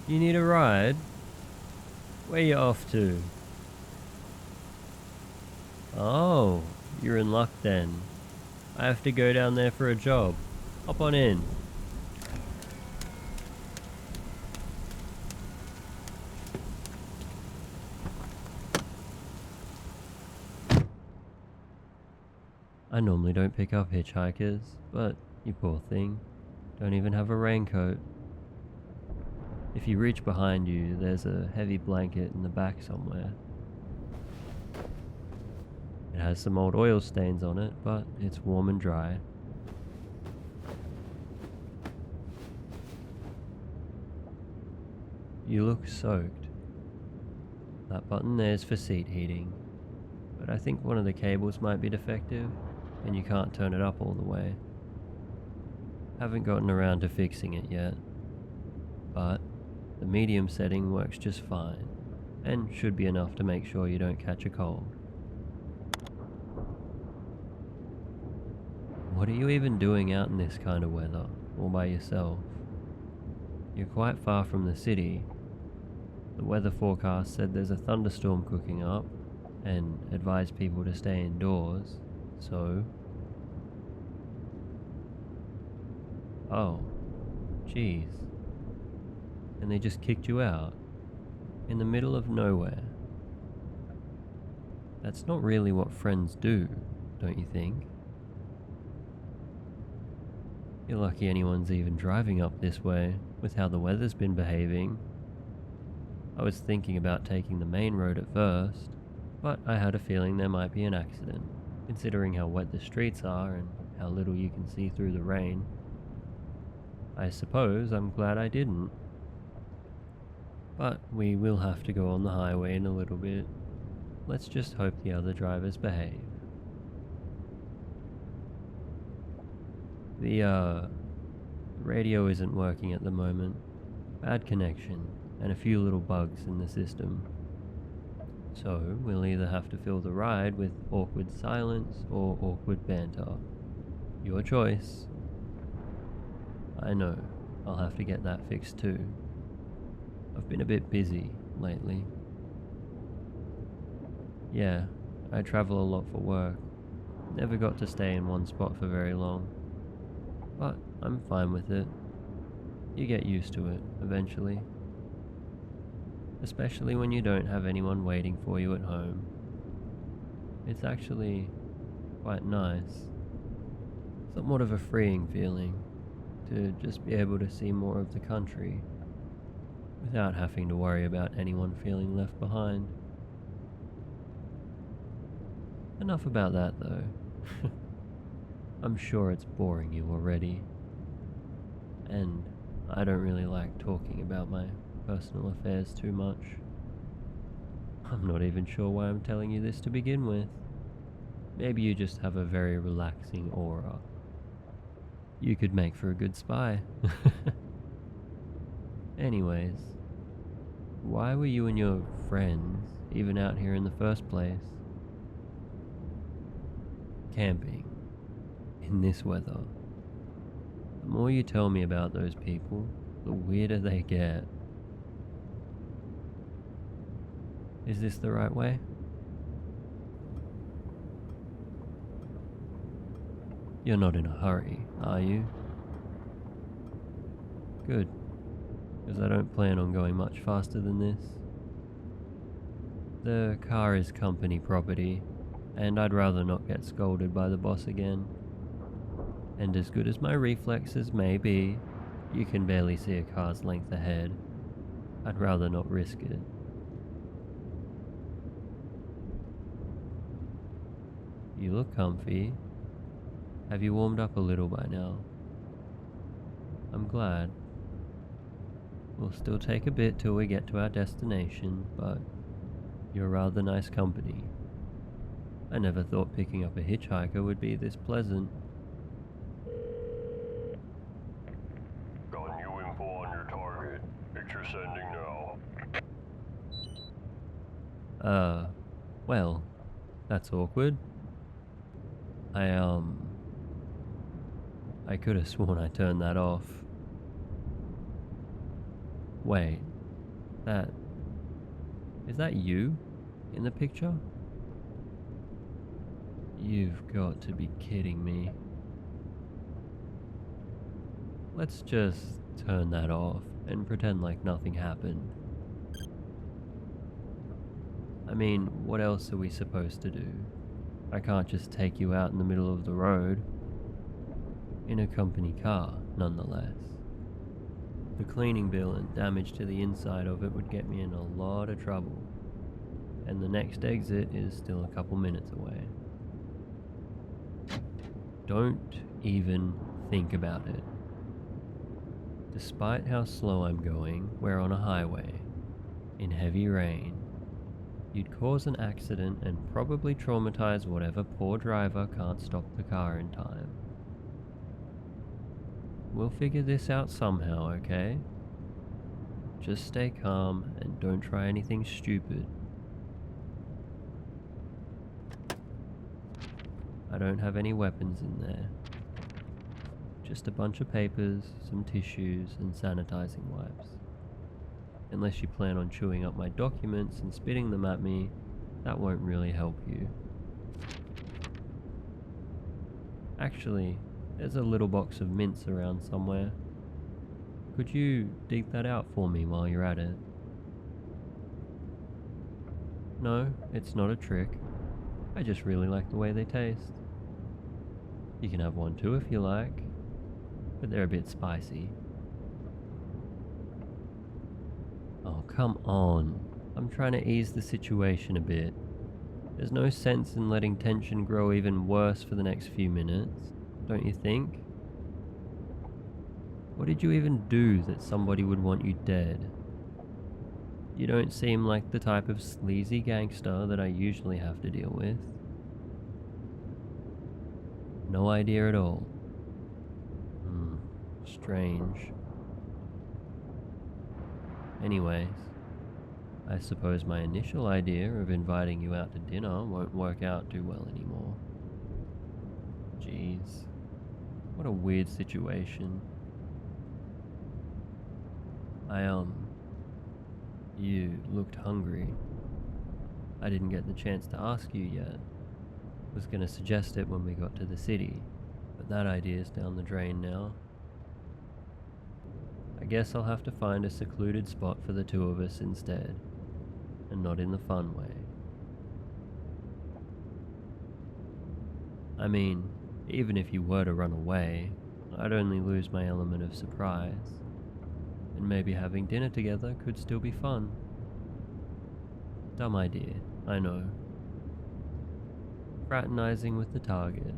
You need a ride? Where you off to? Oh, you're in luck then. I have to go down there for a job. Hop on in. I normally don't pick up hitchhikers, but you poor thing, don't even have a raincoat. If you reach behind you, there's a heavy blanket in the back somewhere. It has some old oil stains on it, but it's warm and dry. You look soaked. That button there's for seat heating, but I think one of the cables might be defective, and you can't turn it up all the way. Haven't gotten around to fixing it yet, but the medium setting works just fine, and should be enough to make sure you don't catch a cold. What are you even doing out in this kind of weather, all by yourself? You're quite far from the city. The weather forecast said there's a thunderstorm cooking up, and advised people to stay indoors, so... Oh, jeez. And they just kicked you out, in the middle of nowhere. That's not really what friends do, don't you think? You're lucky anyone's even driving up this way, with how the weather's been behaving. I was thinking about taking the main road at first, but I had a feeling there might be an accident, considering how wet the streets are and how little you can see through the rain. I suppose I'm glad I didn't. But we will have to go on the highway in a little bit. Let's just hope the other drivers behave. The radio isn't working at the moment. Bad connection, and a few little bugs in the system. So we'll either have to fill the ride with awkward silence or awkward banter. Your choice. I know, I'll have to get that fixed too. I've been a bit busy lately. Yeah, I travel a lot for work. Never got to stay in one spot for very long. But I'm fine with it. You get used to it, eventually. Especially when you don't have anyone waiting for you at home. It's actually quite nice. Somewhat of a freeing feeling to just be able to see more of the country without having to worry about anyone feeling left behind. Enough about that though. I'm sure it's boring you already. And I don't really like talking about my personal affairs too much. I'm not even sure why I'm telling you this to begin with. Maybe you just have a very relaxing aura. You could make for a good spy. Anyways, why were you and your friends even out here in the first place? Camping. In this weather. The more you tell me about those people, the weirder they get. Is this the right way? You're not in a hurry, are you? Good, because I don't plan on going much faster than this. The car is company property, and I'd rather not get scolded by the boss again. And as good as my reflexes may be, you can barely see a car's length ahead. I'd rather not risk it. You look comfy. Have you warmed up a little by now? I'm glad. We'll still take a bit till we get to our destination, but you're rather nice company. I never thought picking up a hitchhiker would be this pleasant. Got new info on your target. Picture sending now. Well, that's awkward. I could have sworn I turned that off. Wait, That... Is that you in the picture? You've got to be kidding me. Let's just turn that off and pretend like nothing happened. I mean, what else are we supposed to do? I can't just take you out in the middle of the road. In a company car, nonetheless. The cleaning bill and damage to the inside of it would get me in a lot of trouble. And the next exit is still a couple minutes away. Don't even think about it. Despite how slow I'm going, we're on a highway, in heavy rain. You'd cause an accident and probably traumatize whatever poor driver can't stop the car in time. We'll figure this out somehow, okay? Just stay calm and don't try anything stupid. I don't have any weapons in there. Just a bunch of papers, some tissues, and sanitizing wipes. Unless you plan on chewing up my documents and spitting them at me, that won't really help you. Actually, there's a little box of mints around somewhere. Could you dig that out for me while you're at it? No, it's not a trick. I just really like the way they taste. You can have one too if you like, but they're a bit spicy. Oh, come on. I'm trying to ease the situation a bit. There's no sense in letting tension grow even worse for the next few minutes, don't you think? What did you even do that somebody would want you dead? You don't seem like the type of sleazy gangster that I usually have to deal with. No idea at all. Strange. Anyways, I suppose my initial idea of inviting you out to dinner won't work out too well anymore. Jeez, what a weird situation. You looked hungry. I didn't get the chance to ask you yet. Was gonna suggest it when we got to the city, but that idea's down the drain now. I guess I'll have to find a secluded spot for the two of us instead, and not in the fun way. I mean, even if you were to run away, I'd only lose my element of surprise, and maybe having dinner together could still be fun. Dumb idea, I know. Fraternizing with the target.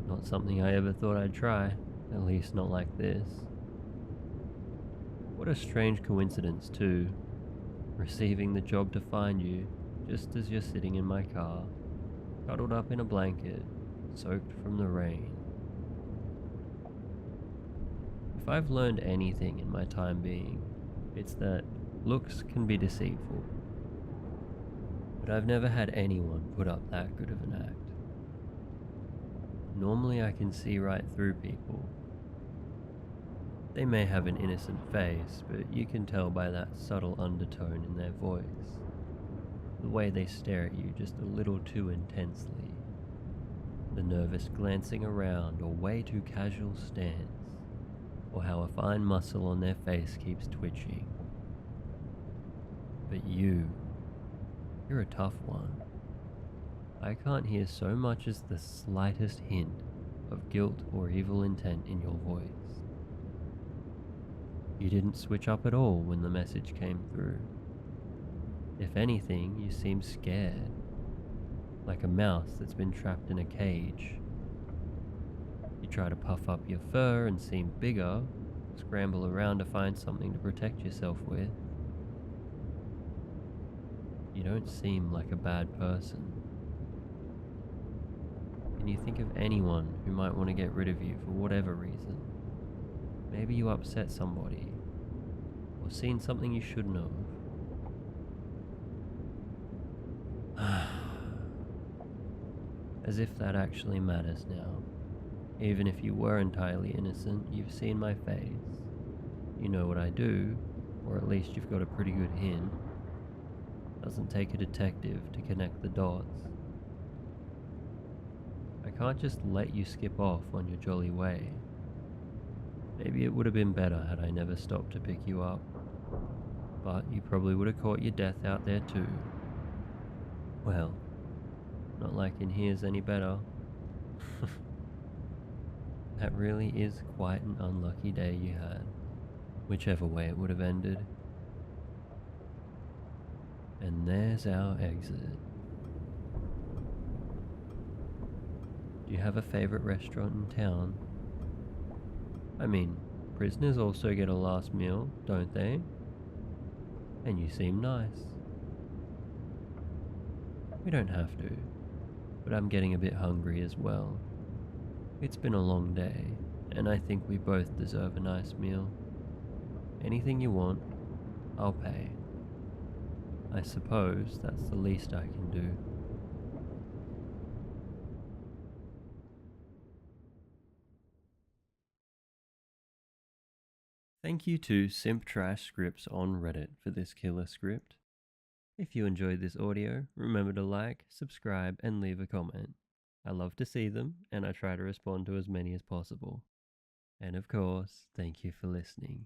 Not something I ever thought I'd try, at least not like this. What a strange coincidence too, receiving the job to find you just as you're sitting in my car, cuddled up in a blanket, soaked from the rain. If I've learned anything in my time being, it's that looks can be deceitful. But I've never had anyone put up that good of an act. Normally I can see right through people. They may have an innocent face, but you can tell by that subtle undertone in their voice. The way they stare at you just a little too intensely. The nervous glancing around or way too casual stance. Or how a fine muscle on their face keeps twitching. But you're a tough one. I can't hear so much as the slightest hint of guilt or evil intent in your voice. You didn't switch up at all when the message came through. If anything, you seem scared, like a mouse that's been trapped in a cage. You try to puff up your fur and seem bigger, scramble around to find something to protect yourself with. You don't seem like a bad person. Can you think of anyone who might want to get rid of you for whatever reason? Maybe you upset somebody, or seen something you shouldn't have. As if that actually matters now. Even if you were entirely innocent, you've seen my face. You know what I do, or at least you've got a pretty good hint. Doesn't take a detective to connect the dots. I can't just let you skip off on your jolly way. Maybe it would have been better had I never stopped to pick you up, but you probably would have caught your death out there too. Well, not like in here's any better. That really is quite an unlucky day you had, whichever way it would have ended. And there's our exit. Do you have a favorite restaurant in town? I mean, prisoners also get a last meal, don't they? And you seem nice. We don't have to, but I'm getting a bit hungry as well. It's been a long day, and I think we both deserve a nice meal. Anything you want, I'll pay. I suppose that's the least I can do. Thank you to Simp Trash Scripts on Reddit for this killer script. If you enjoyed this audio, remember to like, subscribe, and leave a comment. I love to see them, and I try to respond to as many as possible. And of course, thank you for listening.